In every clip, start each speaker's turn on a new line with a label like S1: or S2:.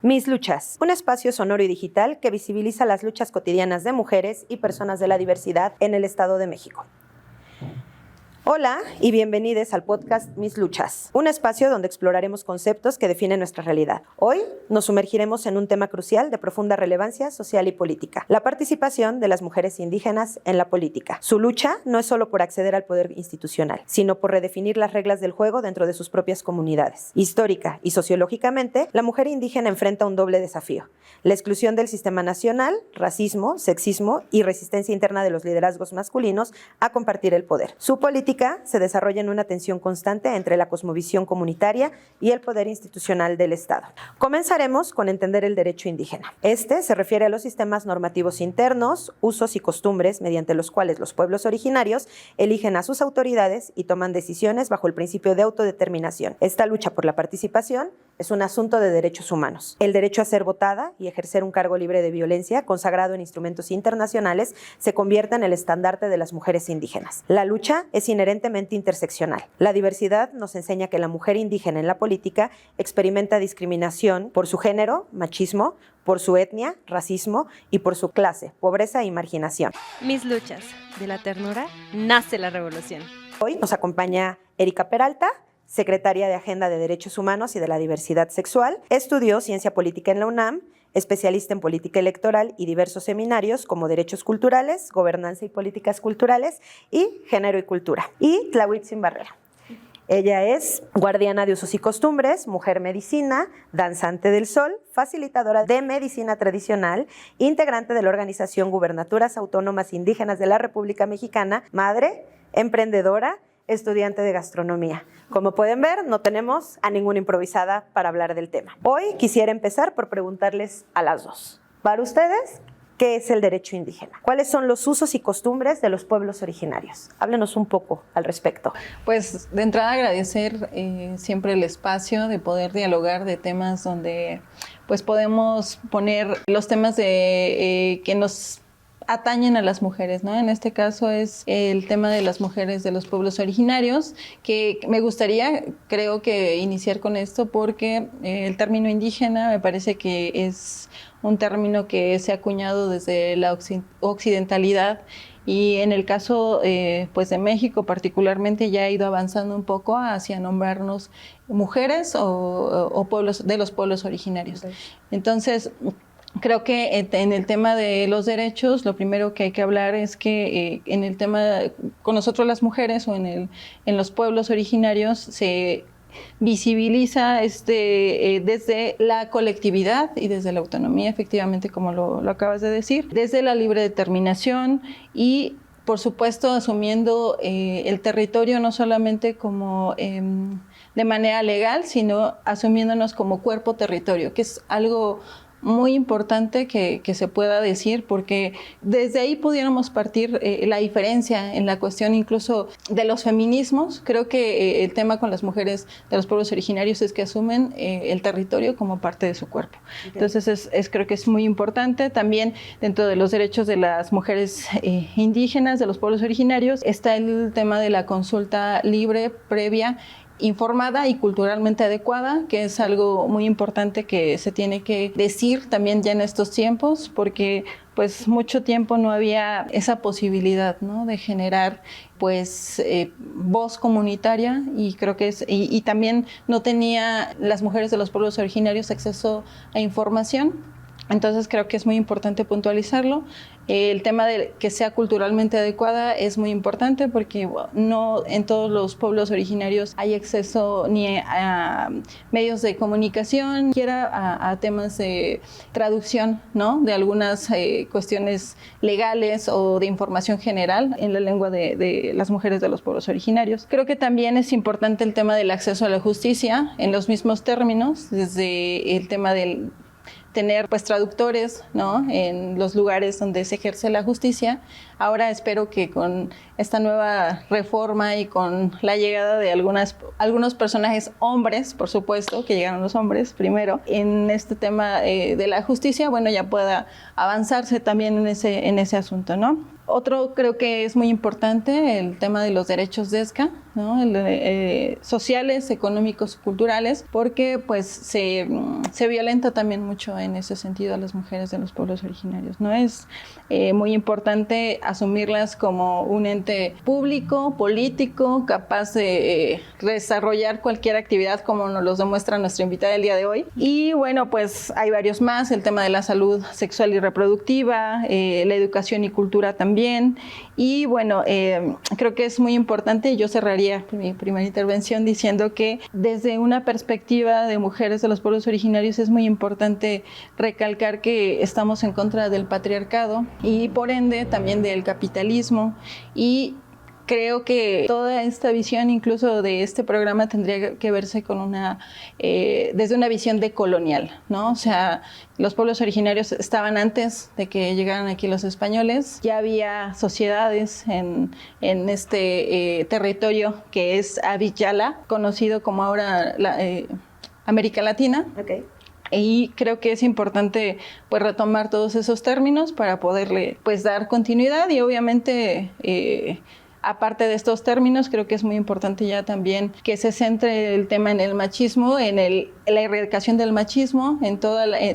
S1: Mis Luchas, un espacio sonoro y digital que visibiliza las luchas cotidianas de mujeres y personas de la diversidad en el Estado de México. Hola y bienvenidos al podcast Mis Luchas, un espacio donde exploraremos conceptos que definen nuestra realidad. Hoy nos sumergiremos en un tema crucial de profunda relevancia social y política, la participación de las mujeres indígenas en la política. Su lucha no es solo por acceder al poder institucional, sino por redefinir las reglas del juego dentro de sus propias comunidades. Histórica y sociológicamente, la mujer indígena enfrenta un doble desafío: la exclusión del sistema nacional, racismo, sexismo y resistencia interna de los liderazgos masculinos a compartir el poder. Su política se desarrolla en una tensión constante entre la cosmovisión comunitaria y el poder institucional del Estado. Comenzaremos con entender el derecho indígena. Este se refiere a los sistemas normativos internos, usos y costumbres mediante los cuales los pueblos originarios eligen a sus autoridades y toman decisiones bajo el principio de autodeterminación. Esta lucha por la participación es un asunto de derechos humanos. El derecho a ser votada y ejercer un cargo libre de violencia, consagrado en instrumentos internacionales, se convierte en el estandarte de las mujeres indígenas. La lucha es inherentemente interseccional. La diversidad nos enseña que la mujer indígena en la política experimenta discriminación por su género, machismo, por su etnia, racismo, y por su clase, pobreza y marginación.
S2: Mis luchas. De la ternura nace la revolución.
S1: Hoy nos acompaña Erika Peralta, secretaria de Agenda de Derechos Humanos y de la Diversidad Sexual. Estudió Ciencia Política en la UNAM, especialista en política electoral y diversos seminarios como Derechos Culturales, Gobernanza y Políticas Culturales y Género y Cultura. Y Tlahuitzin Barrera. Ella es guardiana de usos y costumbres, mujer medicina, danzante del sol, facilitadora de medicina tradicional, integrante de la organización Gubernaturas Autónomas Indígenas de la República Mexicana, madre, emprendedora, estudiante de gastronomía. Como pueden ver, no tenemos a ninguna improvisada para hablar del tema. Hoy quisiera empezar por preguntarles a las dos. Para ustedes, ¿qué es el derecho indígena? ¿Cuáles son los usos y costumbres de los pueblos originarios? Háblenos un poco al respecto.
S3: Pues de entrada agradecer siempre el espacio de poder dialogar de temas donde pues podemos poner los temas que nos atañen a las mujeres, ¿no? En este caso es el tema de las mujeres de los pueblos originarios, que me gustaría, creo que iniciar con esto porque el término indígena me parece que es un término que se ha acuñado desde la occidentalidad y en el caso pues de México particularmente ya ha ido avanzando un poco hacia nombrarnos mujeres o pueblos de los pueblos originarios. Okay. Entonces, creo que en el tema de los derechos, lo primero que hay que hablar es que en el tema, con nosotros las mujeres o en los pueblos originarios se visibiliza desde la colectividad y desde la autonomía, efectivamente, como lo acabas de decir, desde la libre determinación y, por supuesto, asumiendo el territorio no solamente como de manera legal, sino asumiéndonos como cuerpo territorio, que es algo muy importante que se pueda decir, porque desde ahí pudiéramos partir la diferencia en la cuestión incluso de los feminismos. Creo que el tema con las mujeres de los pueblos originarios es que asumen el territorio como parte de su cuerpo. Okay. Entonces creo que es muy importante. También dentro de los derechos de las mujeres indígenas de los pueblos originarios está el tema de la consulta libre, previa, informada y culturalmente adecuada, que es algo muy importante que se tiene que decir también ya en estos tiempos, porque pues mucho tiempo no había esa posibilidad, ¿no?, de generar pues voz comunitaria, y creo que y también no tenía las mujeres de los pueblos originarios acceso a información. Entonces creo que es muy importante puntualizarlo. El tema de que sea culturalmente adecuada es muy importante porque no en todos los pueblos originarios hay acceso ni a medios de comunicación, ni siquiera a temas de traducción, ¿no?, de algunas cuestiones legales o de información general en la lengua de las mujeres de los pueblos originarios. Creo que también es importante el tema del acceso a la justicia en los mismos términos, desde el tema del tener pues traductores, ¿no?, en los lugares donde se ejerce la justicia. Ahora espero que con esta nueva reforma y con la llegada de algunos personajes hombres, por supuesto, que llegaron los hombres primero, en este tema de la justicia, bueno, ya pueda avanzarse también en ese asunto, ¿no? Otro creo que es muy importante el tema de los derechos DESCA, ¿no? Sociales, económicos, culturales, porque pues se violenta también mucho en ese sentido a las mujeres de los pueblos originarios, ¿no? Es muy importante asumirlas como un ente público, político, capaz de desarrollar cualquier actividad como nos lo demuestra nuestra invitada el día de hoy. Y bueno, pues hay varios más, el tema de la salud sexual y reproductiva, la educación y cultura también. Y bueno, creo que es muy importante, yo cerraría mi primera intervención diciendo que desde una perspectiva de mujeres de los pueblos originarios es muy importante recalcar que estamos en contra del patriarcado y por ende también del capitalismo, y creo que toda esta visión, incluso de este programa, tendría que verse con desde una visión decolonial, ¿no? O sea, los pueblos originarios estaban antes de que llegaran aquí los españoles. Ya había sociedades en este territorio que es Abya-Yala, conocido como ahora América Latina.
S1: Okay.
S3: Y creo que es importante pues retomar todos esos términos para poderle pues dar continuidad y obviamente aparte de estos términos, creo que es muy importante ya también que se centre el tema en el machismo, en la erradicación del machismo, en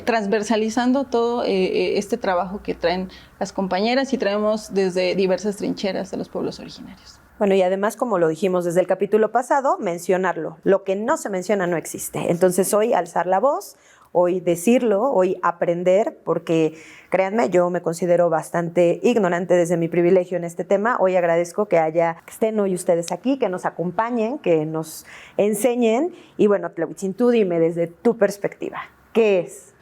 S3: transversalizando todo este trabajo que traen las compañeras y traemos desde diversas trincheras de los pueblos originarios.
S1: Bueno, y además, como lo dijimos desde el capítulo pasado, mencionarlo. Lo que no se menciona no existe. Entonces, hoy alzar la voz, hoy decirlo, hoy aprender, porque créanme, yo me considero bastante ignorante desde mi privilegio en este tema. Hoy agradezco que estén hoy ustedes aquí, que nos acompañen, que nos enseñen. Y bueno, Tlahuitzin, tú dime desde tu perspectiva, ¿qué es?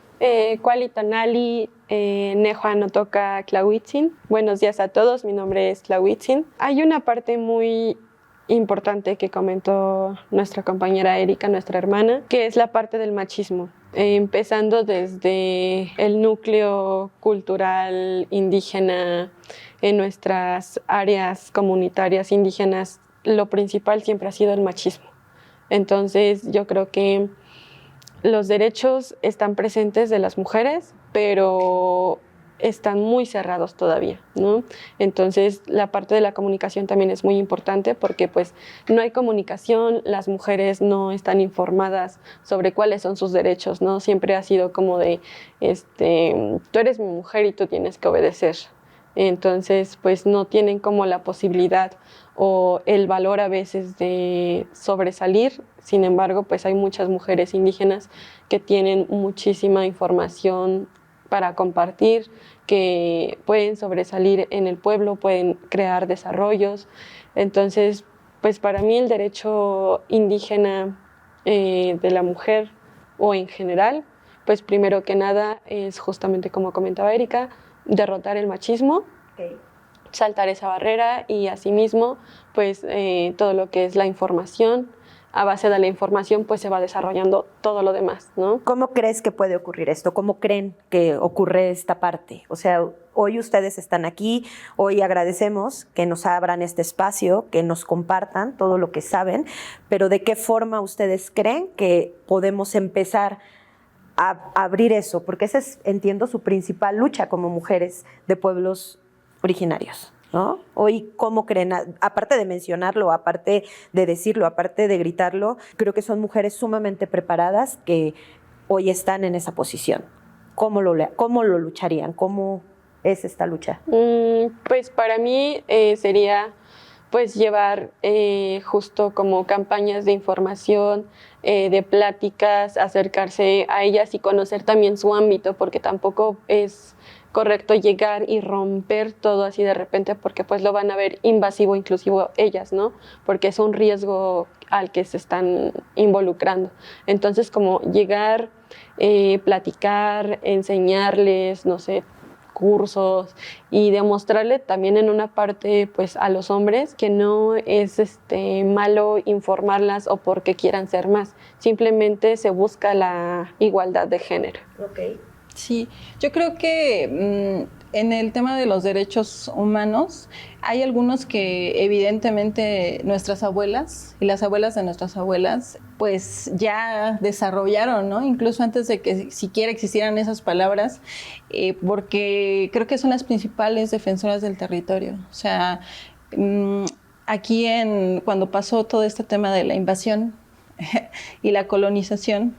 S4: Cualitonali, Nejoa no toca Tlahuitzin. Buenos días a todos, mi nombre es Tlahuitzin. Hay una parte muy importante que comentó nuestra compañera Erika, nuestra hermana, que es la parte del machismo. Empezando desde el núcleo cultural indígena en nuestras áreas comunitarias indígenas, lo principal siempre ha sido el machismo. Entonces yo creo que los derechos están presentes de las mujeres, pero están muy cerrados todavía, ¿no? Entonces, la parte de la comunicación también es muy importante porque pues no hay comunicación, las mujeres no están informadas sobre cuáles son sus derechos, ¿no? Siempre ha sido como de, tú eres mi mujer y tú tienes que obedecer. Entonces, pues no tienen como la posibilidad o el valor a veces de sobresalir. Sin embargo, pues hay muchas mujeres indígenas que tienen muchísima información para compartir, que pueden sobresalir en el pueblo, pueden crear desarrollos. Entonces, pues para mí el derecho indígena de la mujer o en general, pues primero que nada es justamente como comentaba Erika, derrotar el machismo, okay, saltar esa barrera y asimismo pues todo lo que es la información. A base de la información pues se va desarrollando todo lo demás, ¿no?
S1: ¿Cómo crees que puede ocurrir esto? ¿Cómo creen que ocurre esta parte? O sea, hoy ustedes están aquí, hoy agradecemos que nos abran este espacio, que nos compartan todo lo que saben, pero ¿de qué forma ustedes creen que podemos empezar a abrir eso? Porque esa es, entiendo, su principal lucha como mujeres de pueblos originarios, ¿no? Hoy, ¿cómo creen? Aparte de mencionarlo, aparte de decirlo, aparte de gritarlo, creo que son mujeres sumamente preparadas que hoy están en esa posición. ¿Cómo lo lucharían? ¿Cómo es esta lucha?
S4: Pues para mí sería pues llevar justo como campañas de información, de pláticas, acercarse a ellas y conocer también su ámbito, porque tampoco es correcto llegar y romper todo así de repente, porque pues lo van a ver invasivo inclusive ellas, ¿no? Porque es un riesgo al que se están involucrando. Entonces, como llegar, platicar, enseñarles, no sé, cursos y demostrarle también en una parte pues a los hombres que no es malo informarlas o porque quieran ser más, simplemente se busca la igualdad de género.
S1: Okay.
S3: Sí, yo creo que En el tema de los derechos humanos, hay algunos que evidentemente nuestras abuelas y las abuelas de nuestras abuelas pues ya desarrollaron, ¿no? Incluso antes de que siquiera existieran esas palabras, porque creo que son las principales defensoras del territorio. O sea, aquí cuando pasó todo este tema de la invasión y la colonización,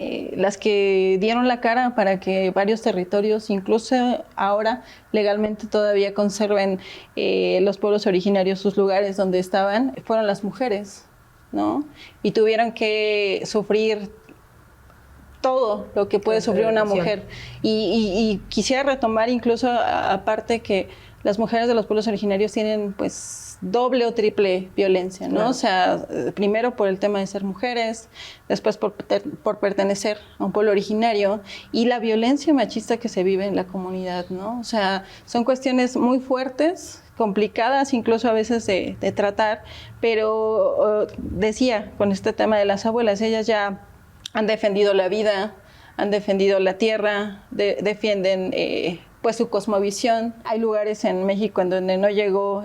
S3: las que dieron la cara para que varios territorios, incluso ahora legalmente todavía conserven los pueblos originarios sus lugares donde estaban, fueron las mujeres, ¿no? Y tuvieron que sufrir todo lo que puede sufrir una mujer. Y quisiera retomar incluso aparte que las mujeres de los pueblos originarios tienen pues doble o triple violencia, ¿no? Claro. O sea, primero por el tema de ser mujeres, después por pertenecer a un pueblo originario y la violencia machista que se vive en la comunidad, ¿no? O sea, son cuestiones muy fuertes, complicadas incluso a veces de tratar, pero decía con este tema de las abuelas, ellas ya han defendido la vida, han defendido la tierra, defienden pues su cosmovisión. Hay lugares en México en donde no llegó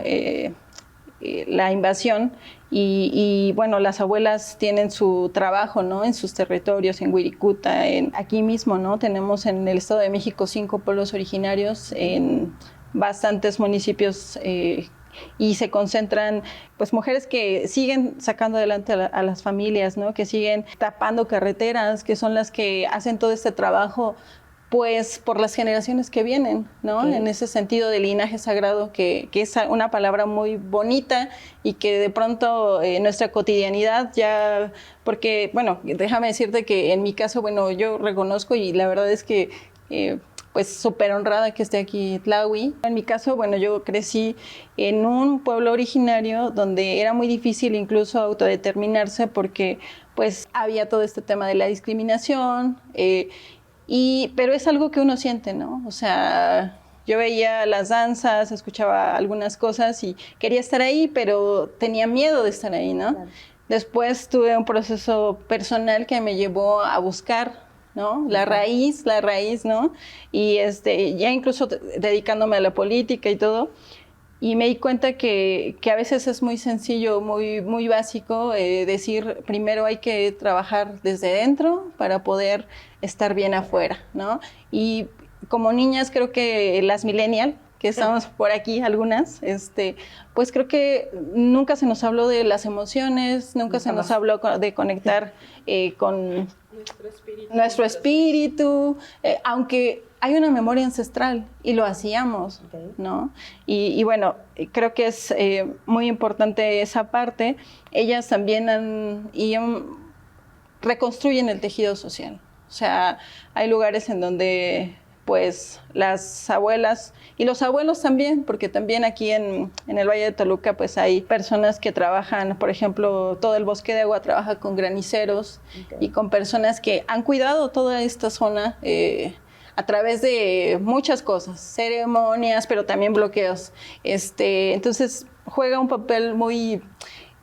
S3: la invasión y bueno, las abuelas tienen su trabajo, ¿no? En sus territorios, en Wirikuta, aquí mismo, ¿no? Tenemos en el Estado de México 5 pueblos originarios en bastantes municipios y se concentran pues mujeres que siguen sacando adelante a las familias, ¿no? Que siguen tapando carreteras, que son las que hacen todo este trabajo pues por las generaciones que vienen, ¿no? Sí. En ese sentido de linaje sagrado, que es una palabra muy bonita y que de pronto nuestra cotidianidad ya, porque, bueno, déjame decirte que en mi caso, bueno, yo reconozco y la verdad es que pues súper honrada que esté aquí Tlahui. En mi caso, bueno, yo crecí en un pueblo originario donde era muy difícil incluso autodeterminarse porque pues había todo este tema de la discriminación, pero es algo que uno siente, ¿no? O sea, yo veía las danzas, escuchaba algunas cosas y quería estar ahí, pero tenía miedo de estar ahí, ¿no? Claro. Después tuve un proceso personal que me llevó a buscar, ¿no? La raíz, ¿no? Y ya incluso dedicándome a la política y todo. Y me di cuenta que a veces es muy sencillo, muy básico decir, primero hay que trabajar desde dentro para poder estar bien afuera, ¿no? Y como niñas creo que las millennial, que estamos por aquí algunas, pues creo que nunca se nos habló de las emociones, nunca se nos habló de conectar con nuestro espíritu, aunque hay una memoria ancestral y lo hacíamos, ¿no? Y bueno, creo que es muy importante esa parte. Ellas también reconstruyen el tejido social. O sea, hay lugares en donde pues las abuelas y los abuelos también, porque también aquí en el Valle de Toluca pues hay personas que trabajan, por ejemplo, todo el Bosque de Agua trabaja con graniceros y con personas que han cuidado toda esta zona a través de muchas cosas, ceremonias, pero también bloqueos. Entonces juega un papel muy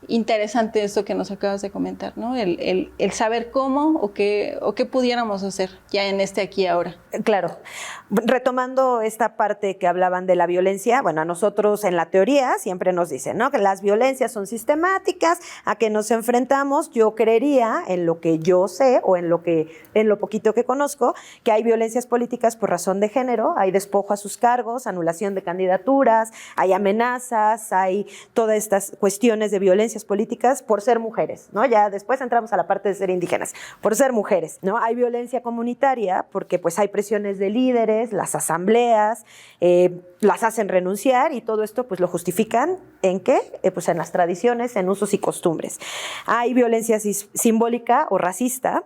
S3: interesante esto que nos acabas de comentar, ¿no? El saber cómo o qué pudiéramos hacer ya en aquí y ahora.
S1: Claro. Retomando esta parte que hablaban de la violencia, bueno, a nosotros en la teoría siempre nos dicen, ¿no? Que las violencias son sistemáticas, a que nos enfrentamos. Yo creería, en lo que yo sé o en lo poquito que conozco, que hay violencias políticas por razón de género, hay despojo a sus cargos, anulación de candidaturas, hay amenazas, hay todas estas cuestiones de violencia políticas por ser mujeres, ¿no? Ya después entramos a la parte de ser indígenas, por ser mujeres, ¿no? Hay violencia comunitaria porque pues hay presiones de líderes, las asambleas, las hacen renunciar y todo esto pues lo justifican ¿en qué? Pues en las tradiciones, en usos y costumbres. Hay violencia simbólica o racista,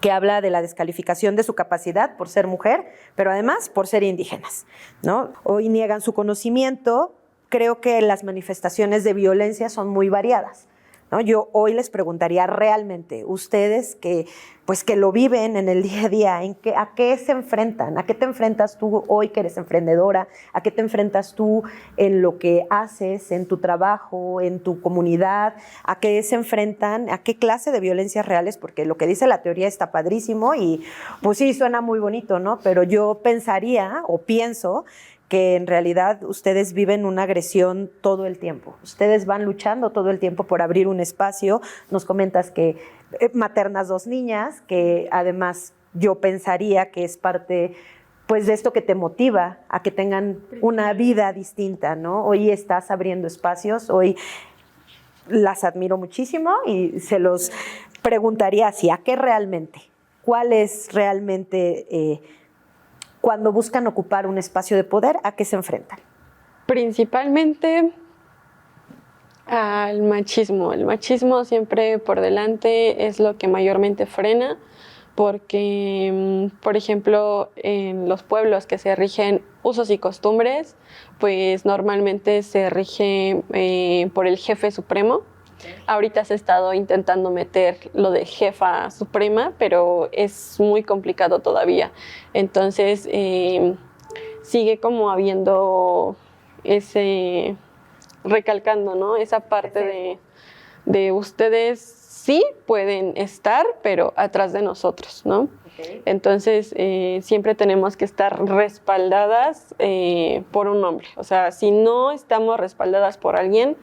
S1: que habla de la descalificación de su capacidad por ser mujer, pero además por ser indígenas, ¿no? Hoy niegan su conocimiento. Creo que las manifestaciones de violencia son muy variadas, ¿no? Yo hoy les preguntaría realmente, ustedes que lo viven en el día a día, ¿a qué se enfrentan? ¿A qué te enfrentas tú hoy que eres emprendedora? ¿A qué te enfrentas tú en lo que haces, en tu trabajo, en tu comunidad? ¿A qué se enfrentan? ¿A qué clase de violencias reales? Porque lo que dice la teoría está padrísimo y pues sí, suena muy bonito, ¿no? Pero yo pensaría o pienso que en realidad ustedes viven una agresión todo el tiempo. Ustedes van luchando todo el tiempo por abrir un espacio. Nos comentas que maternas 2 niñas, que además yo pensaría que es parte pues de esto que te motiva a que tengan una vida distinta, ¿no? Hoy estás abriendo espacios, hoy las admiro muchísimo y se los preguntaría así, ¿a qué realmente? ¿Cuál es realmente cuando buscan ocupar un espacio de poder, a qué se enfrentan?
S4: Principalmente al machismo. El machismo siempre por delante es lo que mayormente frena, porque, por ejemplo, en los pueblos que se rigen usos y costumbres, pues normalmente se rige por el jefe supremo. Ahorita se ha estado intentando meter lo de jefa suprema, pero es muy complicado todavía. Entonces, sigue como habiendo recalcando, ¿no? Esa parte de ustedes sí pueden estar, pero atrás de nosotros, ¿no? Okay. Entonces, siempre tenemos que estar respaldadas por un hombre. O sea, si no estamos respaldadas por alguien,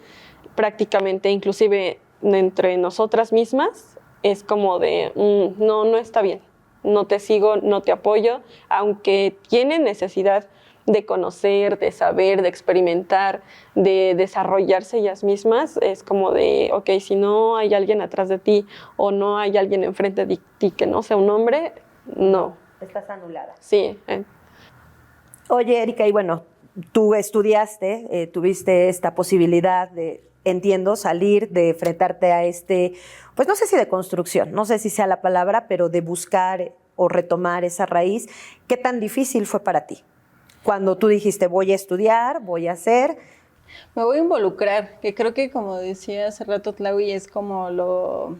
S4: prácticamente, inclusive entre nosotras mismas, es como de, no está bien, no te sigo, no te apoyo, aunque tienen necesidad de conocer, de saber, de experimentar, de desarrollarse ellas mismas, es como de, ok, si no hay alguien atrás de ti o no hay alguien enfrente de ti que no sea un hombre, no.
S1: Estás anulada.
S4: Sí.
S1: Oye, Erika, y bueno, tú estudiaste, tuviste esta posibilidad de, entiendo, salir, de enfrentarte a pues no sé si de construcción, no sé si sea la palabra, pero de buscar o retomar esa raíz. ¿Qué tan difícil fue para ti? Cuando tú dijiste, voy a estudiar, voy a hacer.
S3: Me voy a involucrar, que creo que como decía hace rato Tlaui, es como lo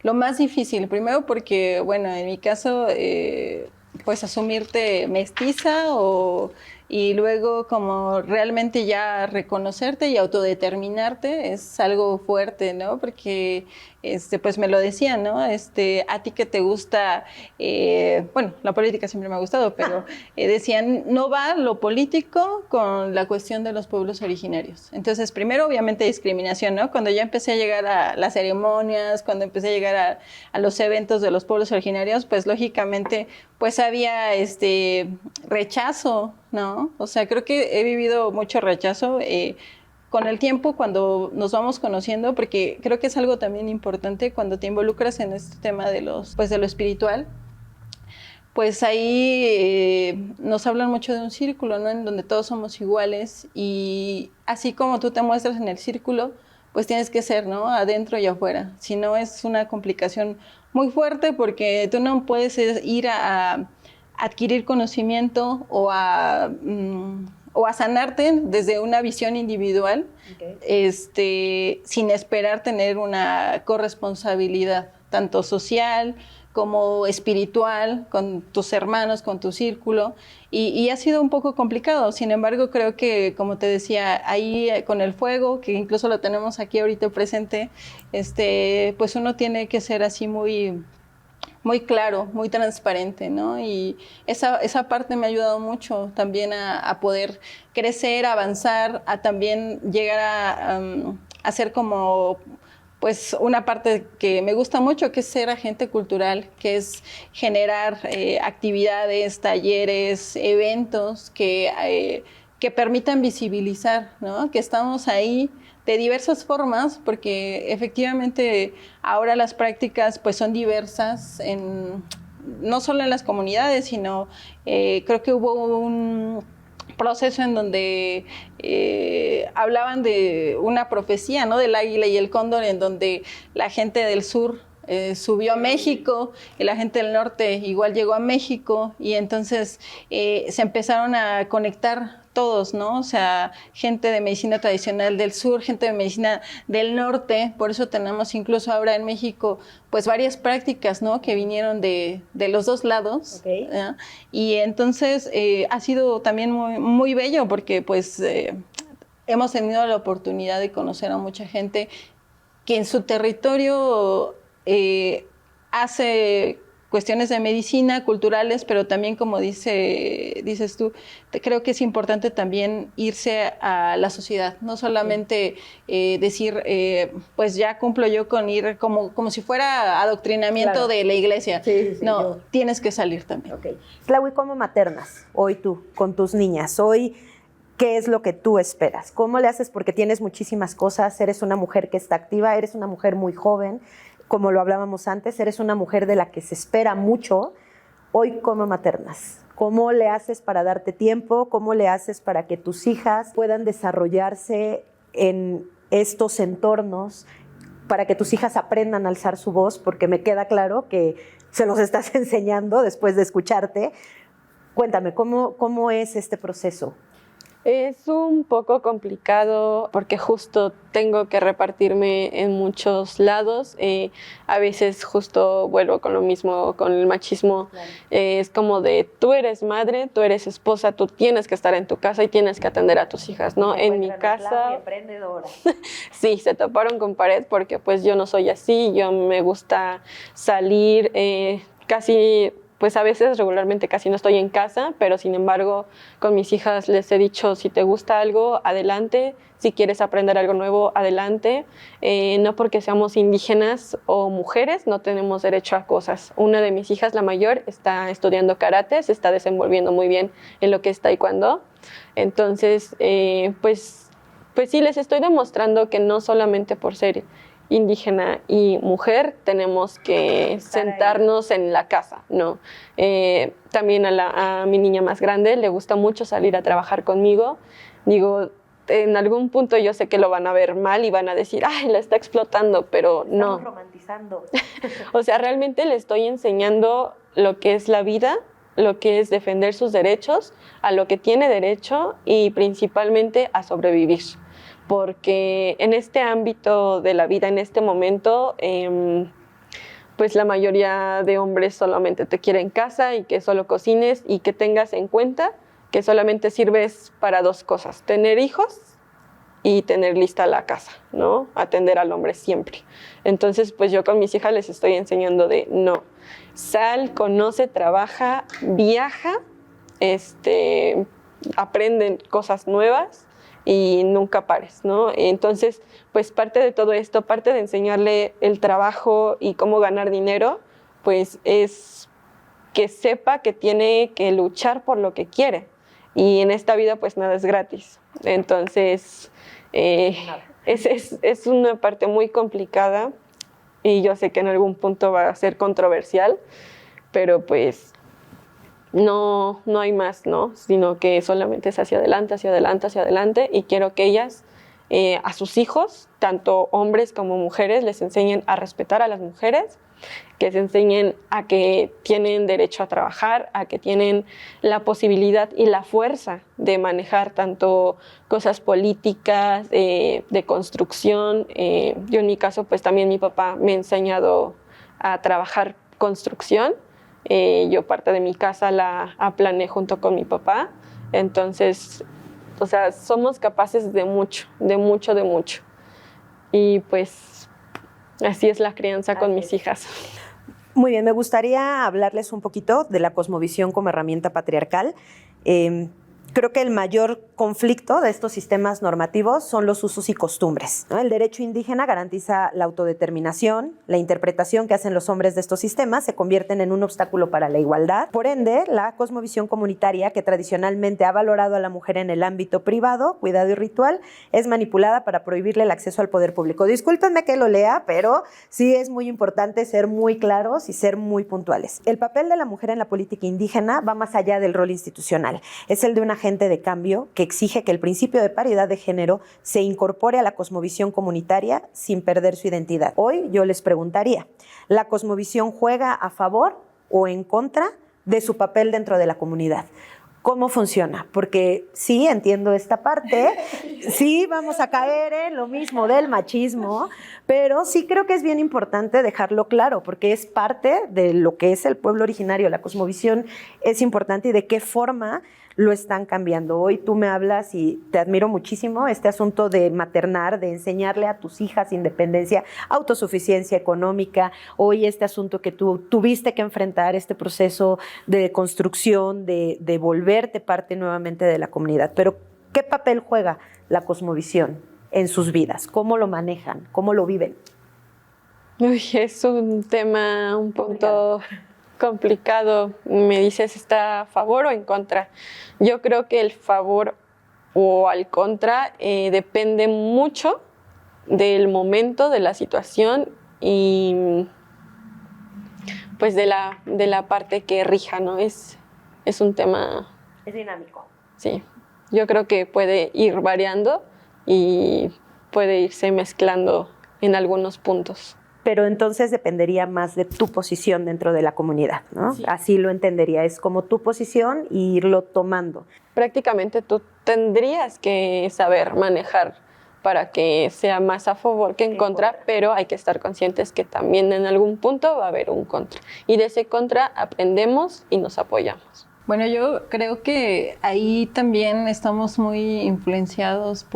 S3: más difícil. Primero porque, bueno, en mi caso, pues asumirte mestiza y luego como realmente ya reconocerte y autodeterminarte es algo fuerte, ¿no? Porque pues me lo decían, ¿no? A ti que te gusta, bueno, la política siempre me ha gustado, pero decían, no va lo político con la cuestión de los pueblos originarios. Entonces, primero, obviamente, discriminación, ¿no? Cuando ya empecé a llegar a las ceremonias, cuando empecé a llegar a los eventos de los pueblos originarios, pues lógicamente, pues había rechazo, ¿no? O sea, creo que he vivido mucho rechazo con el tiempo cuando nos vamos conociendo, porque creo que es algo también importante cuando te involucras en este tema de lo espiritual, pues ahí nos hablan mucho de un círculo, ¿no? En donde todos somos iguales y así como tú te muestras en el círculo, pues tienes que ser, ¿no? Adentro y afuera. Si no, es una complicación muy fuerte porque tú no puedes ir a adquirir conocimiento o a sanarte desde una visión individual, okay, sin esperar tener una corresponsabilidad, tanto social como espiritual, con tus hermanos, con tu círculo, y ha sido un poco complicado. Sin embargo, creo que, como te decía, ahí con el fuego, que incluso lo tenemos aquí ahorita presente, pues uno tiene que ser así muy claro, muy transparente, ¿no? Y esa parte me ha ayudado mucho también a poder crecer, avanzar, a también llegar a ser como, pues, una parte que me gusta mucho, que es ser agente cultural, que es generar actividades, talleres, eventos que permitan visibilizar, ¿no? Que estamos ahí de diversas formas, porque efectivamente ahora las prácticas pues son diversas, no solo en las comunidades, sino creo que hubo un proceso en donde hablaban de una profecía, ¿no? Del águila y el cóndor, en donde la gente del sur subió a México y la gente del norte igual llegó a México, y entonces se empezaron a conectar todos, ¿no? O sea, gente de medicina tradicional del sur, gente de medicina del norte, por eso tenemos incluso ahora en México pues varias prácticas, ¿no? Que vinieron de los dos lados.
S1: Okay.
S3: Y entonces ha sido también muy, muy bello porque pues hemos tenido la oportunidad de conocer a mucha gente que en su territorio hace cuestiones de medicina, culturales, pero también, como dices tú, creo que es importante también irse a la sociedad, no solamente decir, pues ya cumplo yo con ir como si fuera adoctrinamiento de la iglesia.
S1: Sí,
S3: no, tienes que salir también.
S1: Okay. Tlahui, ¿cómo maternas hoy tú con tus niñas? Hoy, ¿qué es lo que tú esperas? ¿Cómo le haces? Porque tienes muchísimas cosas, eres una mujer que está activa, eres una mujer muy joven, como lo hablábamos antes, eres una mujer de la que se espera mucho. Hoy, ¿cómo maternas? ¿Cómo le haces para darte tiempo? ¿Cómo le haces para que tus hijas puedan desarrollarse en estos entornos, para que tus hijas aprendan a alzar su voz? Porque me queda claro que se los estás enseñando después de escucharte. Cuéntame, ¿cómo es este proceso?
S4: Es un poco complicado porque justo tengo que repartirme en muchos lados. A veces justo vuelvo con lo mismo, con el machismo.
S1: Claro.
S4: Es como de, tú eres madre, tú eres esposa, tú tienes que estar en tu casa y tienes que atender a tus hijas, ¿no? En mi casa...
S1: Emprendedora.
S4: Sí, se toparon con pared porque pues yo no soy así, yo me gusta salir casi... Pues a veces regularmente casi no estoy en casa, pero sin embargo con mis hijas les he dicho, si te gusta algo, adelante, si quieres aprender algo nuevo, adelante. No porque seamos indígenas o mujeres no tenemos derecho a cosas. Una de mis hijas, la mayor, está estudiando karate, se está desenvolviendo muy bien en lo que es taekwondo. Entonces, pues sí, les estoy demostrando que no solamente por ser indígena y mujer tenemos que sentarnos en la casa, ¿no? También a mi niña más grande le gusta mucho salir a trabajar conmigo. Digo, en algún punto yo sé que lo van a ver mal y van a decir, ay, la está explotando, pero no.
S1: Estamos romantizando.
S4: O sea, realmente le estoy enseñando lo que es la vida, lo que es defender sus derechos, a lo que tiene derecho y principalmente a sobrevivir. Porque en este ámbito de la vida, en este momento, pues la mayoría de hombres solamente te quieren en casa y que solo cocines y que tengas en cuenta que solamente sirves para dos cosas, tener hijos y tener lista la casa, ¿no? Atender al hombre siempre. Entonces, pues yo con mis hijas les estoy enseñando de no, sal, conoce, trabaja, viaja, aprenden cosas nuevas y nunca pares, ¿no? Entonces, pues parte de todo esto, parte de enseñarle el trabajo y cómo ganar dinero, pues es que sepa que tiene que luchar por lo que quiere. Y en esta vida, pues nada es gratis. Entonces, es una parte muy complicada y yo sé que en algún punto va a ser controversial, pero pues no hay más, ¿no? Sino que solamente es hacia adelante, hacia adelante, hacia adelante, y quiero que ellas, a sus hijos, tanto hombres como mujeres, les enseñen a respetar a las mujeres, que se enseñen a que tienen derecho a trabajar, a que tienen la posibilidad y la fuerza de manejar tanto cosas políticas, de construcción. Yo en mi caso, pues también mi papá me ha enseñado a trabajar construcción. Yo parte de mi casa la aplané junto con mi papá. Entonces, o sea, somos capaces de mucho, de mucho, de mucho. Y pues así es la crianza con mis hijas.
S1: Muy bien, me gustaría hablarles un poquito de la cosmovisión como herramienta patriarcal. Creo que el mayor conflicto de estos sistemas normativos son los usos y costumbres, ¿no? El derecho indígena garantiza la autodeterminación, la interpretación que hacen los hombres de estos sistemas se convierten en un obstáculo para la igualdad. Por ende, la cosmovisión comunitaria, que tradicionalmente ha valorado a la mujer en el ámbito privado, cuidado y ritual, es manipulada para prohibirle el acceso al poder público. Discúlpenme que lo lea, pero sí es muy importante ser muy claros y ser muy puntuales. El papel de la mujer en la política indígena va más allá del rol institucional. Es el de una agente de cambio que exige que el principio de paridad de género se incorpore a la cosmovisión comunitaria sin perder su identidad. Hoy yo les preguntaría, ¿la cosmovisión juega a favor o en contra de su papel dentro de la comunidad? ¿Cómo funciona? Porque sí, entiendo esta parte, sí vamos a caer en lo mismo del machismo, pero sí creo que es bien importante dejarlo claro, porque es parte de lo que es el pueblo originario, la cosmovisión es importante y de qué forma lo están cambiando. Hoy tú me hablas y te admiro muchísimo este asunto de maternar, de enseñarle a tus hijas independencia, autosuficiencia económica. Hoy este asunto que tú tuviste que enfrentar, este proceso de construcción, de volverte parte nuevamente de la comunidad. Pero, ¿qué papel juega la cosmovisión en sus vidas? ¿Cómo lo manejan? ¿Cómo lo viven?
S4: Uy, es un tema un poco complicado. Me dices, ¿está a favor o en contra? Yo creo que el favor o al contra depende mucho del momento, de la situación y pues de la parte que rija, ¿no? Es un tema...
S1: Es dinámico.
S4: Sí, yo creo que puede ir variando y puede irse mezclando en algunos puntos.
S1: Pero entonces dependería más de tu posición dentro de la comunidad, ¿no? Sí. Así lo entendería, es como tu posición y irlo tomando.
S4: Prácticamente tú tendrías que saber manejar para que sea más a favor que en contra, pero hay que estar conscientes que también en algún punto va a haber un contra. Y de ese contra aprendemos y nos apoyamos.
S3: Bueno, yo creo que ahí también estamos muy influenciados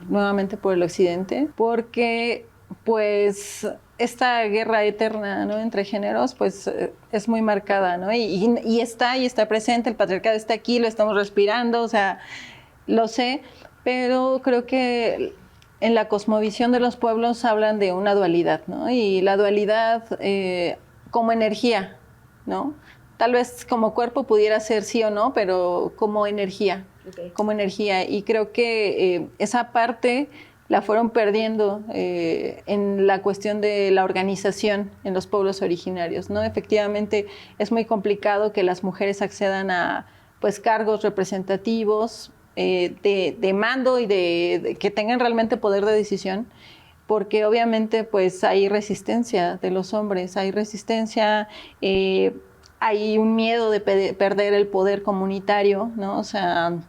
S3: nuevamente por el occidente, porque pues esta guerra eterna, ¿no?, entre géneros, pues es muy marcada, ¿no? Y está presente, el patriarcado está aquí, lo estamos respirando, o sea, lo sé, pero creo que en la cosmovisión de los pueblos hablan de una dualidad, ¿no? Y la dualidad como energía, ¿no? Tal vez como cuerpo pudiera ser sí o no, pero como energía, como energía. Y creo que esa parte la fueron perdiendo en la cuestión de la organización en los pueblos originarios, ¿no? Efectivamente, es muy complicado que las mujeres accedan a pues, cargos representativos de mando y de que tengan realmente poder de decisión, porque obviamente pues, hay resistencia de los hombres, hay resistencia, hay un miedo de perder el poder comunitario, ¿no? O sea,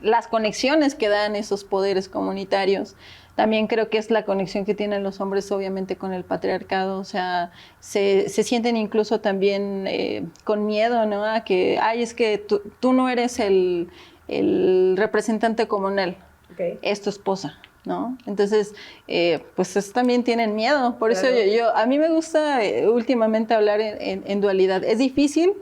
S3: las conexiones que dan esos poderes comunitarios. También creo que es la conexión que tienen los hombres obviamente con el patriarcado, o sea, se sienten incluso también con miedo, ¿no? A que, es que tú no eres el representante comunal, es tu esposa, ¿no? Entonces, pues también tienen miedo, por eso a mí me gusta últimamente hablar en dualidad. Es difícil,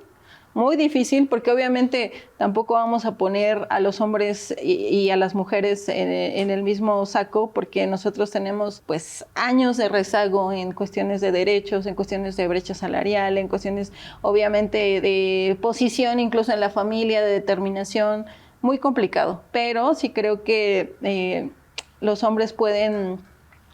S3: muy difícil, porque obviamente tampoco vamos a poner a los hombres y a las mujeres en el mismo saco, porque nosotros tenemos pues años de rezago en cuestiones de derechos, en cuestiones de brecha salarial, en cuestiones obviamente de posición incluso en la familia, de determinación, muy complicado, pero sí creo que los hombres pueden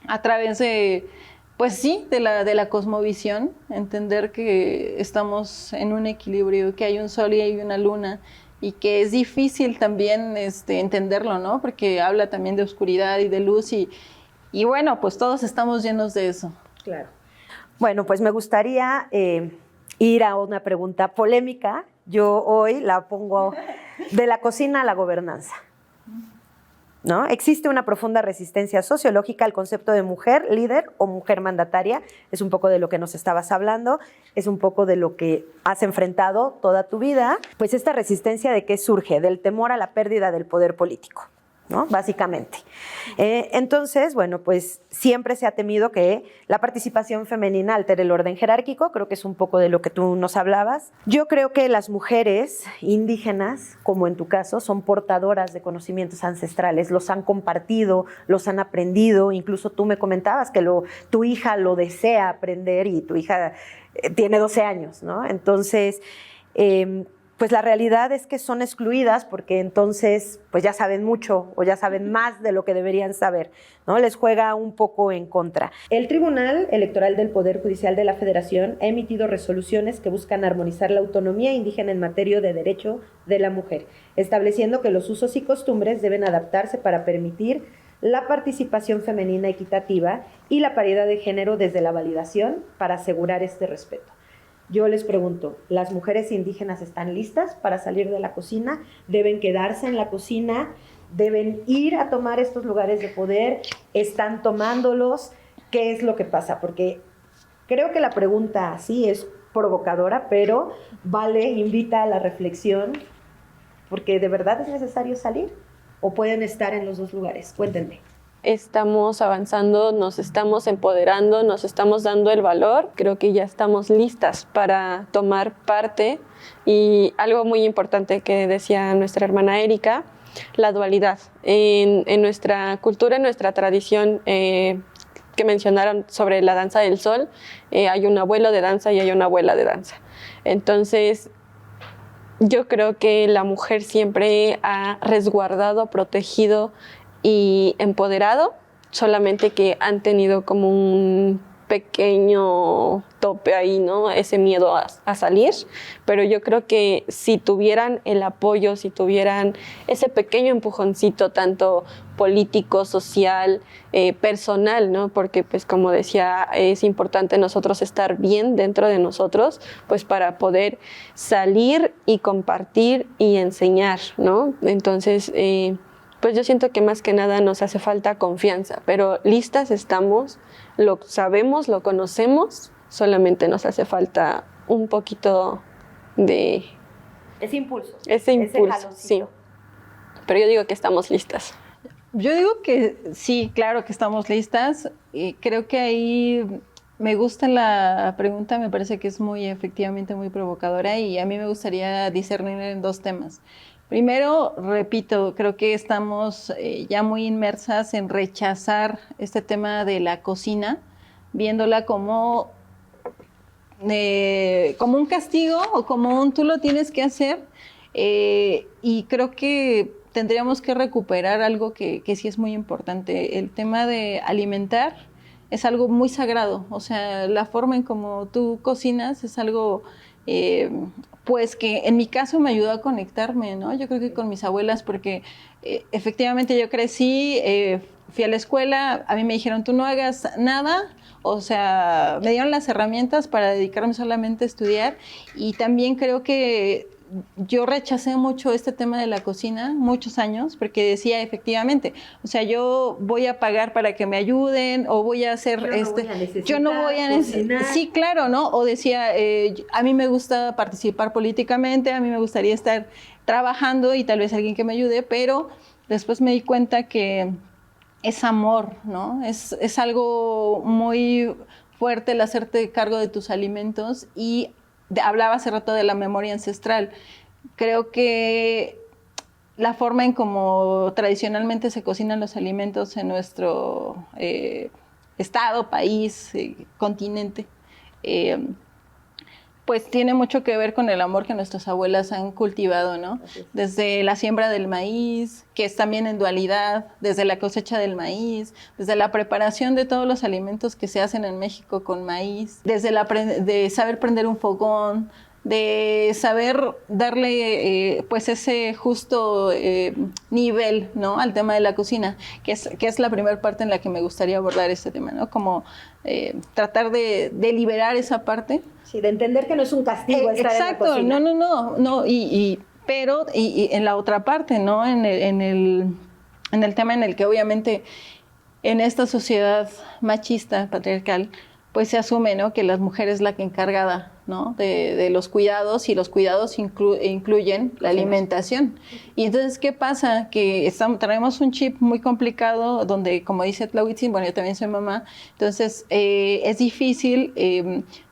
S3: a través de pues sí, de la cosmovisión, entender que estamos en un equilibrio, que hay un sol y hay una luna, y que es difícil también entenderlo, ¿no? Porque habla también de oscuridad y de luz, y bueno, pues todos estamos llenos de eso.
S1: Claro. Bueno, pues me gustaría ir a una pregunta polémica. Yo hoy la pongo de la cocina a la gobernanza, ¿no? Existe una profunda resistencia sociológica al concepto de mujer líder o mujer mandataria. Es un poco de lo que nos estabas hablando, es un poco de lo que has enfrentado toda tu vida. Pues esta resistencia, ¿de qué surge? Del temor a la pérdida del poder político, ¿no? Básicamente. Entonces, bueno, pues siempre se ha temido que la participación femenina altere el orden jerárquico. Creo que es un poco de lo que tú nos hablabas. Yo creo que las mujeres indígenas, como en tu caso, son portadoras de conocimientos ancestrales, los han compartido, los han aprendido. Incluso tú me comentabas que tu hija lo desea aprender y tu hija tiene 12 años, ¿no? Entonces, pues la realidad es que son excluidas porque entonces pues ya saben mucho o ya saben más de lo que deberían saber, ¿no? Les juega un poco en contra. El Tribunal Electoral del Poder Judicial de la Federación ha emitido resoluciones que buscan armonizar la autonomía indígena en materia de derecho de la mujer, estableciendo que los usos y costumbres deben adaptarse para permitir la participación femenina equitativa y la paridad de género desde la validación para asegurar este respeto. Yo les pregunto, ¿las mujeres indígenas están listas para salir de la cocina? ¿Deben quedarse en la cocina? ¿Deben ir a tomar estos lugares de poder? ¿Están tomándolos? ¿Qué es lo que pasa? Porque creo que la pregunta sí es provocadora, pero invita a la reflexión, porque ¿de verdad es necesario salir? ¿O pueden estar en los dos lugares? Cuéntenme.
S4: Estamos avanzando, nos estamos empoderando, nos estamos dando el valor. Creo que ya estamos listas para tomar parte. Y algo muy importante que decía nuestra hermana Erika, la dualidad. En nuestra cultura, en nuestra tradición que mencionaron sobre la danza del sol, hay un abuelo de danza y hay una abuela de danza. Entonces, yo creo que la mujer siempre ha resguardado, protegido y empoderado, solamente que han tenido como un pequeño tope ahí, ¿no? Ese miedo a salir, pero yo creo que si tuvieran el apoyo, si tuvieran ese pequeño empujoncito, tanto político, social, personal, ¿no? Porque, pues, como decía, es importante nosotros estar bien dentro de nosotros, pues, para poder salir y compartir y enseñar, ¿no? Entonces, pues yo siento que más que nada nos hace falta confianza, pero listas estamos, lo sabemos, lo conocemos, solamente nos hace falta un poquito de...
S1: Ese impulso.
S4: Ese impulso, sí. Pero yo digo que estamos listas.
S3: Yo digo que sí, claro que estamos listas. Creo que ahí me gusta la pregunta, me parece que es efectivamente muy provocadora y a mí me gustaría discernir en dos temas. Primero, repito, creo que estamos ya muy inmersas en rechazar este tema de la cocina, viéndola como un castigo o como tú lo tienes que hacer. Y creo que tendríamos que recuperar algo que sí es muy importante. El tema de alimentar es algo muy sagrado. O sea, la forma en como tú cocinas es algo... pues que en mi caso me ayudó a conectarme, ¿no? Yo creo que con mis abuelas, porque efectivamente yo crecí, fui a la escuela, a mí me dijeron, tú no hagas nada, o sea, me dieron las herramientas para dedicarme solamente a estudiar, y también creo que yo rechacé mucho este tema de la cocina, muchos años, porque decía efectivamente, o sea, yo voy a pagar para que me ayuden o voy a hacer yo no voy a necesitar. Sí, claro, ¿no? O decía, a mí me gusta participar políticamente, a mí me gustaría estar trabajando y tal vez alguien que me ayude, pero después me di cuenta que es amor, ¿no? Es algo muy fuerte el hacerte cargo de tus alimentos y hablaba hace rato de la memoria ancestral. Creo que la forma en como tradicionalmente se cocinan los alimentos en nuestro estado, país, continente, pues tiene mucho que ver con el amor que nuestras abuelas han cultivado, ¿no? Desde la siembra del maíz, que es también en dualidad, desde la cosecha del maíz, desde la preparación de todos los alimentos que se hacen en México con maíz, desde de saber prender un fogón, de saber darle pues ese justo nivel, ¿no? Al tema de la cocina, que es la primera parte en la que me gustaría abordar este tema, ¿no? Como tratar de liberar esa parte.
S1: Sí, de entender que no es un castigo estar
S3: exacto,
S1: en la cocina.
S3: No, pero en la otra parte, ¿no? En el tema en el que obviamente en esta sociedad machista, patriarcal, pues se asume, ¿no? Que la mujer es la que encargada, ¿no? de los cuidados, y los cuidados incluyen la alimentación. Y entonces, ¿qué pasa? Que traemos un chip muy complicado donde, como dice Tlahuitzin, bueno, yo también soy mamá, entonces es difícil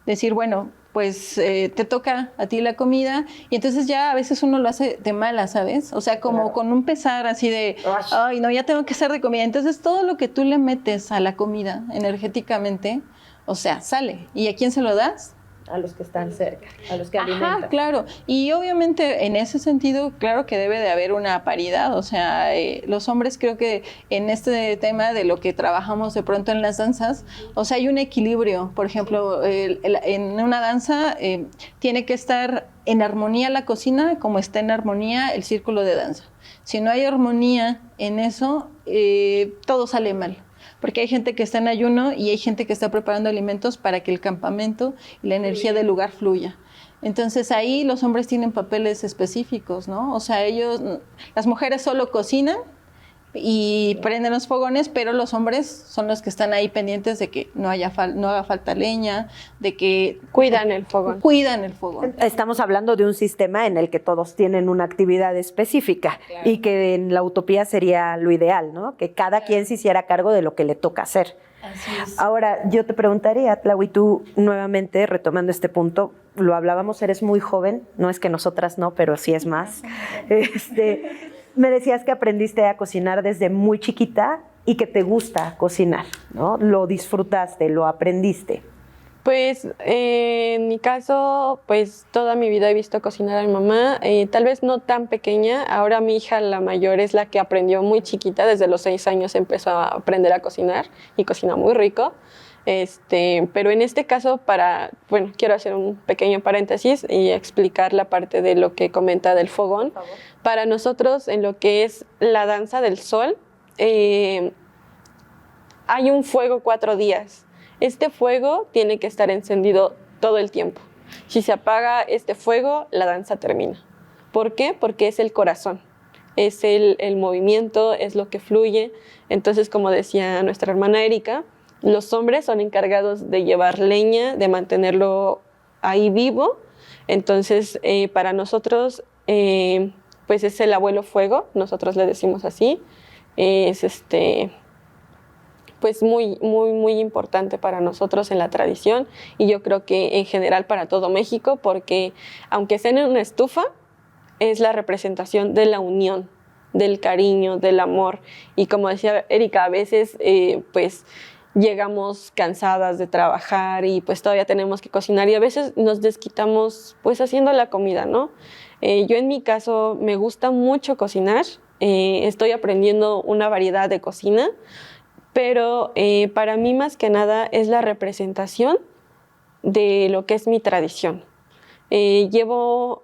S3: decir, bueno, pues te toca a ti la comida, y entonces ya a veces uno lo hace de mala, ¿sabes? O sea, como con un pesar así de, ay, no, ya tengo que hacer de comida. Entonces todo lo que tú le metes a la comida energéticamente, o sea, sale. ¿Y a quién se lo das?
S1: A los que están cerca, a los que alimentan.
S3: Ajá, claro. Y obviamente en ese sentido, claro que debe de haber una paridad. O sea, los hombres, creo que en este tema de lo que trabajamos de pronto en las danzas, o sea, hay un equilibrio. Por ejemplo, en una danza tiene que estar en armonía la cocina como está en armonía el círculo de danza. Si no hay armonía en eso, todo sale mal. porque hay gente que está en ayuno y hay gente que está preparando alimentos para que el campamento y la energía del lugar fluya. Entonces ahí los hombres tienen papeles específicos, ¿no? O sea, las mujeres solo cocinan y prenden los fogones, pero los hombres son los que están ahí pendientes de que no haga falta leña, de que
S4: Cuidan el fogón.
S3: cuidan el fogón.
S1: Estamos hablando de un sistema en el que todos tienen una actividad específica, claro, y que en la utopía sería lo ideal, ¿no? Que cada quien se hiciera cargo de lo que le toca hacer.
S3: Así es.
S1: Ahora, yo te preguntaría, Tlahui, tú nuevamente, retomando este punto, lo hablábamos, eres muy joven, no es que nosotras no, pero sí es más. Me decías que aprendiste a cocinar desde muy chiquita y que te gusta cocinar, ¿no? Lo disfrutaste, lo aprendiste.
S4: Pues en mi caso, pues toda mi vida he visto cocinar a mi mamá, tal vez no tan pequeña. Ahora mi hija, la mayor, es la que aprendió muy chiquita, desde los 6 años empezó a aprender a cocinar y cocina muy rico. Pero en este caso, quiero hacer un pequeño paréntesis y explicar la parte de lo que comenta del fogón. Para nosotros, en lo que es la danza del sol, hay un fuego 4 días. Este fuego tiene que estar encendido todo el tiempo. Si se apaga este fuego, la danza termina. ¿Por qué? Porque es el corazón, es el movimiento, es lo que fluye. Entonces, como decía nuestra hermana Erika, los hombres son encargados de llevar leña, de mantenerlo ahí vivo. Entonces, para nosotros, pues es el abuelo fuego, nosotros le decimos así. Es pues muy, muy, muy importante para nosotros en la tradición, y yo creo que en general para todo México, porque aunque sea en una estufa, es la representación de la unión, del cariño, del amor. Y como decía Erika, a veces pues llegamos cansadas de trabajar y pues todavía tenemos que cocinar, y a veces nos desquitamos pues haciendo la comida, ¿no? Yo en mi caso me gusta mucho cocinar, estoy aprendiendo una variedad de cocina, pero para mí más que nada es la representación de lo que es mi tradición. Llevo,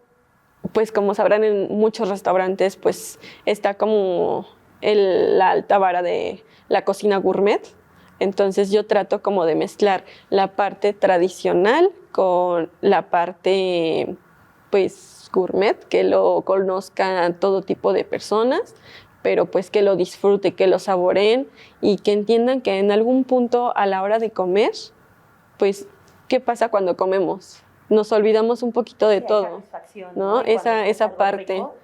S4: pues como sabrán, en muchos restaurantes pues está como la alta vara de la cocina gourmet. Entonces yo trato como de mezclar la parte tradicional con la parte pues gourmet, que lo conozcan todo tipo de personas, pero pues que lo disfruten, que lo saboreen y que entiendan que en algún punto a la hora de comer, pues, ¿qué pasa cuando comemos? Nos olvidamos un poquito de todo, ¿no? Esa parte. Rico.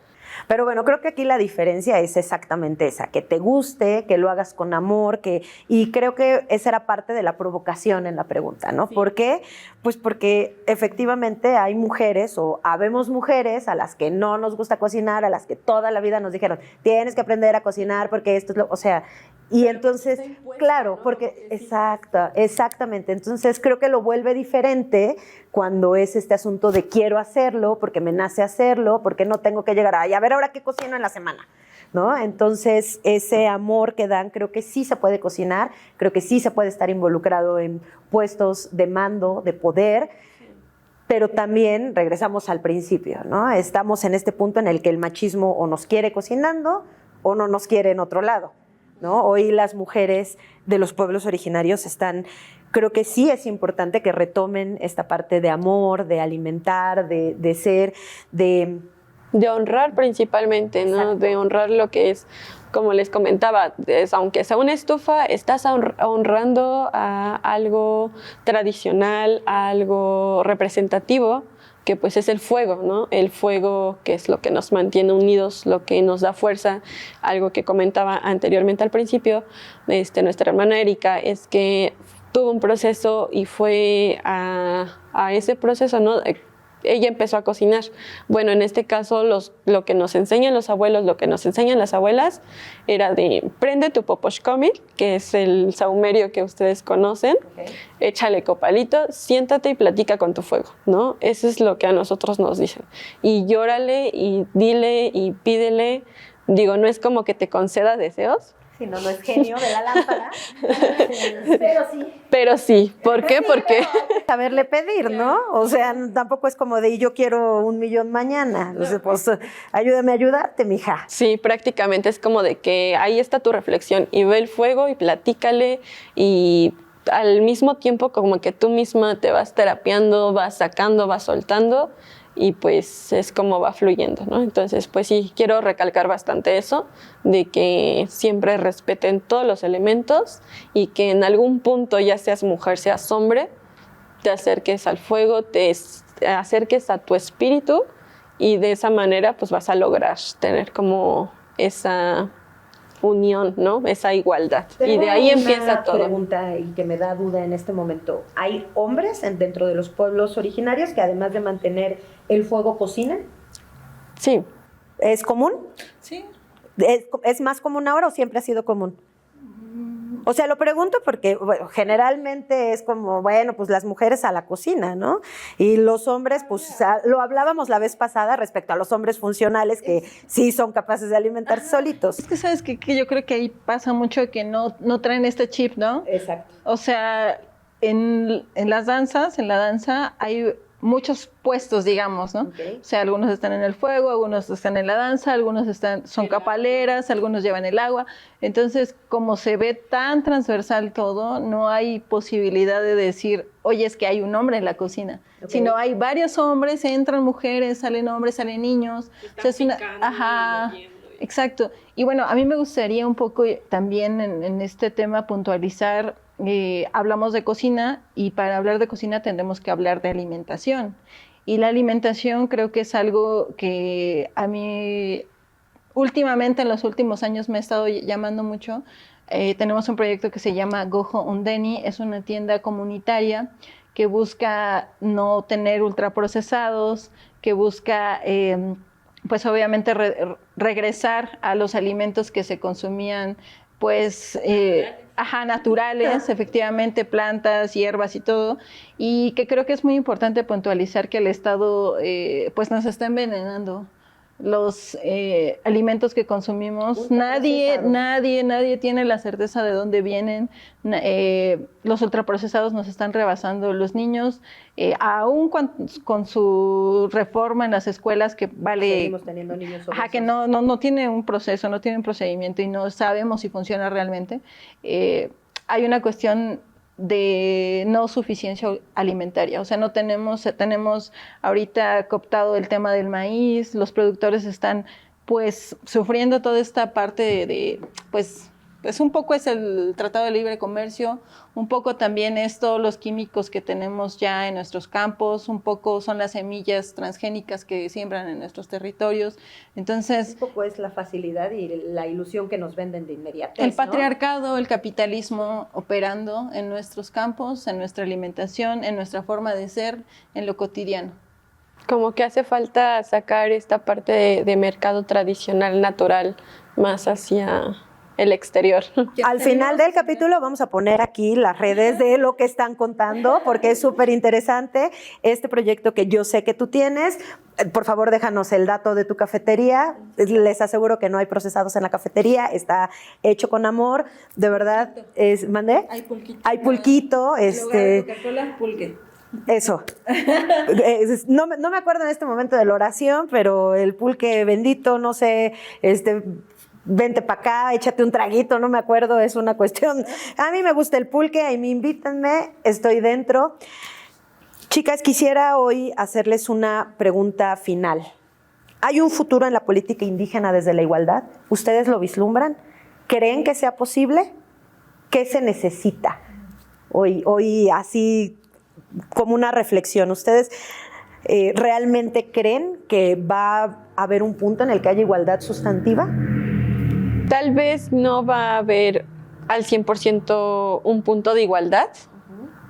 S1: Pero bueno, creo que aquí la diferencia es exactamente esa, que te guste, que lo hagas con amor, y creo que esa era parte de la provocación en la pregunta, ¿no? Sí. ¿Por qué? Pues porque efectivamente hay mujeres, o habemos mujeres a las que no nos gusta cocinar, a las que toda la vida nos dijeron, tienes que aprender a cocinar porque esto es lo, o sea, y entonces, claro, porque exactamente, entonces creo que lo vuelve diferente cuando es este asunto de quiero hacerlo, porque me nace hacerlo, porque no tengo que llegar a ver ahora qué cocino en la semana, ¿no? Entonces, ese amor que dan, creo que sí se puede cocinar, creo que sí se puede estar involucrado en puestos de mando, de poder, pero también regresamos al principio, ¿no? Estamos en este punto en el que el machismo o nos quiere cocinando o no nos quiere en otro lado, ¿no? Hoy las mujeres de los pueblos originarios creo que sí es importante que retomen esta parte de amor, de alimentar, de ser, de
S4: honrar principalmente, ¿no? Exacto. De honrar lo que es, como les comentaba, aunque sea una estufa, estás honrando a algo tradicional, a algo representativo, que pues es el fuego, ¿no? El fuego, que es lo que nos mantiene unidos, lo que nos da fuerza. Algo que comentaba anteriormente al principio, nuestra hermana Erika, es que tuvo un proceso y fue a ese proceso, ¿no? Ella empezó a cocinar. Bueno, en este caso lo que nos enseñan los abuelos, lo que nos enseñan las abuelas, era de prende tu poposhkomil, que es el saumerio que ustedes conocen, okay. Échale copalito, siéntate y platica con tu fuego, ¿no? Eso es lo que a nosotros nos dicen. Y llórale y dile y pídele. Digo, no es como que te conceda deseos,
S1: si no, no es genio de la lámpara. Pero sí.
S4: Pero sí, ¿por qué? Porque
S1: Saberle pedir, ¿no? O sea, tampoco es como de "Y yo quiero 1,000,000 mañana". O sea, pues ayúdame a ayudarte, mija.
S4: sí, prácticamente es como de que ahí está tu reflexión y ve el fuego y platícale y al mismo tiempo como que tú misma te vas terapiando, vas sacando, vas soltando y pues es como va fluyendo, ¿no? Entonces, pues sí, quiero recalcar bastante eso, de que siempre respeten todos los elementos y que en algún punto, ya seas mujer, seas hombre, te acerques al fuego, acerques a tu espíritu y de esa manera pues vas a lograr tener como esa unión, ¿no? Esa igualdad. Y de ahí empieza todo.
S1: Una pregunta y que me da duda en este momento. ¿Hay hombres dentro de los pueblos originarios que además de mantener el fuego cocinan?
S4: Sí,
S1: ¿Es común?
S3: Sí.
S1: ¿Es más común ahora o siempre ha sido común? O sea, lo pregunto porque bueno, generalmente es como, bueno, pues las mujeres a la cocina, ¿no? Y los hombres, pues lo hablábamos la vez pasada respecto a los hombres funcionales que sí son capaces de alimentarse solitos.
S3: Es que sabes que yo creo que ahí pasa mucho que no traen este chip, ¿no?
S1: Exacto.
S3: O sea, en la danza hay muchos puestos, digamos, ¿no?
S1: Okay.
S3: O sea, algunos están en el fuego, algunos están en la danza, algunos son capaleras, algunos llevan el agua. Entonces, como se ve tan transversal todo, no hay posibilidad de decir, oye, es que hay un hombre en la cocina.
S1: Okay.
S3: Sino hay varios hombres, entran mujeres, salen hombres, salen niños. O sea, es una... Ajá. Exacto. Y bueno, a mí me gustaría un poco también en este tema puntualizar, hablamos de cocina y para hablar de cocina tendremos que hablar de alimentación. Y la alimentación creo que es algo que a mí últimamente, en los últimos años, me ha estado llamando mucho. Tenemos un proyecto que se llama Gojo Undeni, es una tienda comunitaria que busca no tener ultraprocesados, que busca... pues obviamente regresar a los alimentos que se consumían, pues, naturales, efectivamente, plantas, hierbas y todo, y que creo que es muy importante puntualizar que el Estado, pues, nos está envenenando. Los alimentos que consumimos, nadie tiene la certeza de dónde vienen. Los ultraprocesados nos están rebasando. Los niños, aún con su reforma en las escuelas que vale...
S1: Seguimos teniendo niños obesos.
S3: Que no tiene un proceso, no tiene un procedimiento y no sabemos si funciona realmente. Hay una cuestión de no suficiencia alimentaria, o sea, no tenemos ahorita cooptado el tema del maíz, los productores están pues sufriendo toda esta parte pues un poco es el Tratado de Libre Comercio, un poco también es todos los químicos que tenemos ya en nuestros campos, un poco son las semillas transgénicas que siembran en nuestros territorios. Entonces,
S1: un poco es la facilidad y la ilusión que nos venden de inmediatez,
S3: el patriarcado, el capitalismo operando en nuestros campos, en nuestra alimentación, en nuestra forma de ser, en lo cotidiano.
S4: como que hace falta sacar esta parte de mercado tradicional, natural, más hacia el exterior.
S1: Al final del capítulo vamos a poner aquí las redes de lo que están contando, porque es súper interesante este proyecto que yo sé que tú tienes. Por favor, déjanos el dato de tu cafetería. Les aseguro que no hay procesados en la cafetería, está hecho con amor. De verdad, ¿mandé?
S3: Hay pulquito.
S1: Hay pulquito.
S3: En lugar de Coca-Cola, pulque.
S1: Eso. No me acuerdo en este momento de la oración, pero el pulque bendito, no sé, vente para acá, échate un traguito, no me acuerdo, es una cuestión. A mí me gusta el pulque, ahí me invítanme, estoy dentro. Chicas, quisiera hoy hacerles una pregunta final. ¿Hay un futuro en la política indígena desde la igualdad? ¿Ustedes lo vislumbran? ¿Creen que sea posible? ¿Qué se necesita? Hoy así como una reflexión. ¿Ustedes realmente creen que va a haber un punto en el que haya igualdad sustantiva?
S4: Tal vez no va a haber al 100% un punto de igualdad,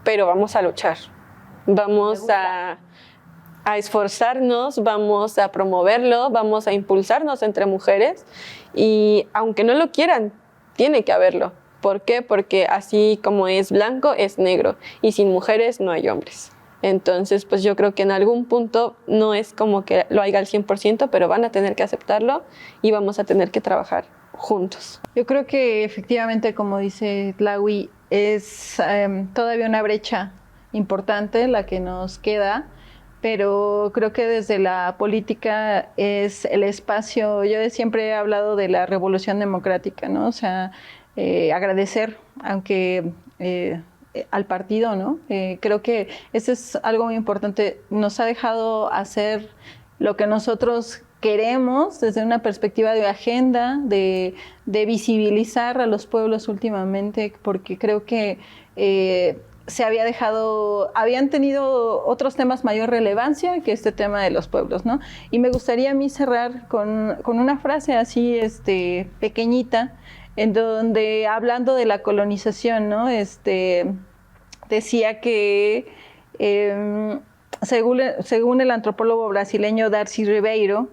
S4: pero vamos a luchar. Vamos a esforzarnos, vamos a promoverlo, vamos a impulsarnos entre mujeres y aunque no lo quieran, tiene que haberlo. ¿Por qué? Porque así como es blanco, es negro y sin mujeres no hay hombres. Entonces, pues yo creo que en algún punto no es como que lo haya al 100%, pero van a tener que aceptarlo y vamos a tener que trabajar juntos.
S3: Yo creo que efectivamente, como dice Tlahui, es todavía una brecha importante la que nos queda, pero creo que desde la política es el espacio. Yo siempre he hablado de la revolución democrática, ¿no? O sea, agradecer, aunque al partido, ¿no? Creo que eso es algo muy importante. Nos ha dejado hacer lo que nosotros queremos desde una perspectiva de agenda, de visibilizar a los pueblos últimamente, porque creo que habían tenido otros temas mayor relevancia que este tema de los pueblos, ¿no? Y me gustaría a mí cerrar con una frase así, pequeñita, en donde, hablando de la colonización, ¿no? Decía que según el antropólogo brasileño Darcy Ribeiro,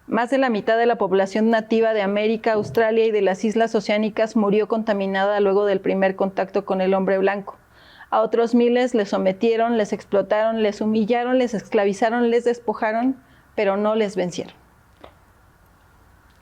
S3: más de la mitad de la población nativa de América, Australia y de las islas oceánicas murió contaminada luego del primer contacto con el hombre blanco. A otros miles les sometieron, les explotaron, les humillaron, les esclavizaron, les despojaron, pero no les vencieron.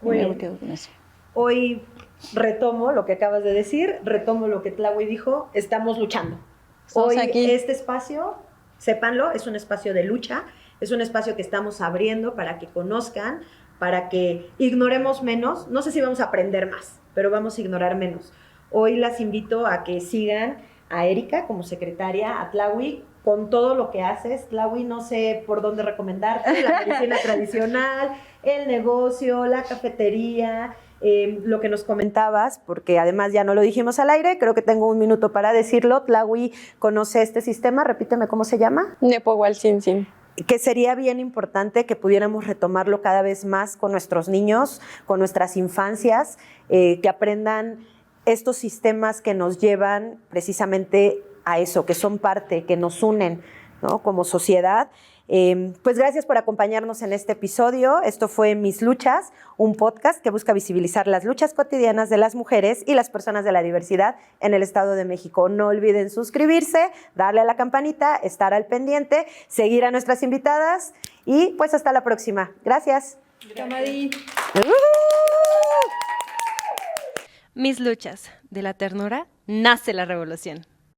S1: Muy
S3: Me
S1: bien.
S3: quedo con eso.
S1: Hoy retomo lo que acabas de decir, retomo lo que Tlahui dijo, estamos luchando.
S3: Estamos
S1: Hoy
S3: aquí.
S1: este espacio, sépanlo, es un espacio de lucha, es un espacio que estamos abriendo para que conozcan, para que ignoremos menos. No sé si vamos a aprender más, pero vamos a ignorar menos. Hoy las invito a que sigan a Erika como secretaria, a Tlahui, con todo lo que haces. Tlahui, no sé por dónde recomendarte, la medicina tradicional, el negocio, la cafetería, lo que nos comentabas, porque además ya no lo dijimos al aire, creo que tengo un minuto para decirlo. Tlahui conoce este sistema, repíteme cómo se llama.
S4: Nepohualtzin.
S1: Que sería bien importante que pudiéramos retomarlo cada vez más con nuestros niños, con nuestras infancias, que aprendan estos sistemas que nos llevan precisamente a eso, que son parte, que nos unen, ¿no? Como sociedad. Pues gracias por acompañarnos en este episodio. Esto fue Mis Luchas, un podcast que busca visibilizar las luchas cotidianas de las mujeres y las personas de la diversidad en el Estado de México. No olviden suscribirse, darle a la campanita, estar al pendiente, seguir a nuestras invitadas y pues hasta la próxima. Gracias.
S3: Camadi.
S2: Mis luchas. De la ternura nace la revolución.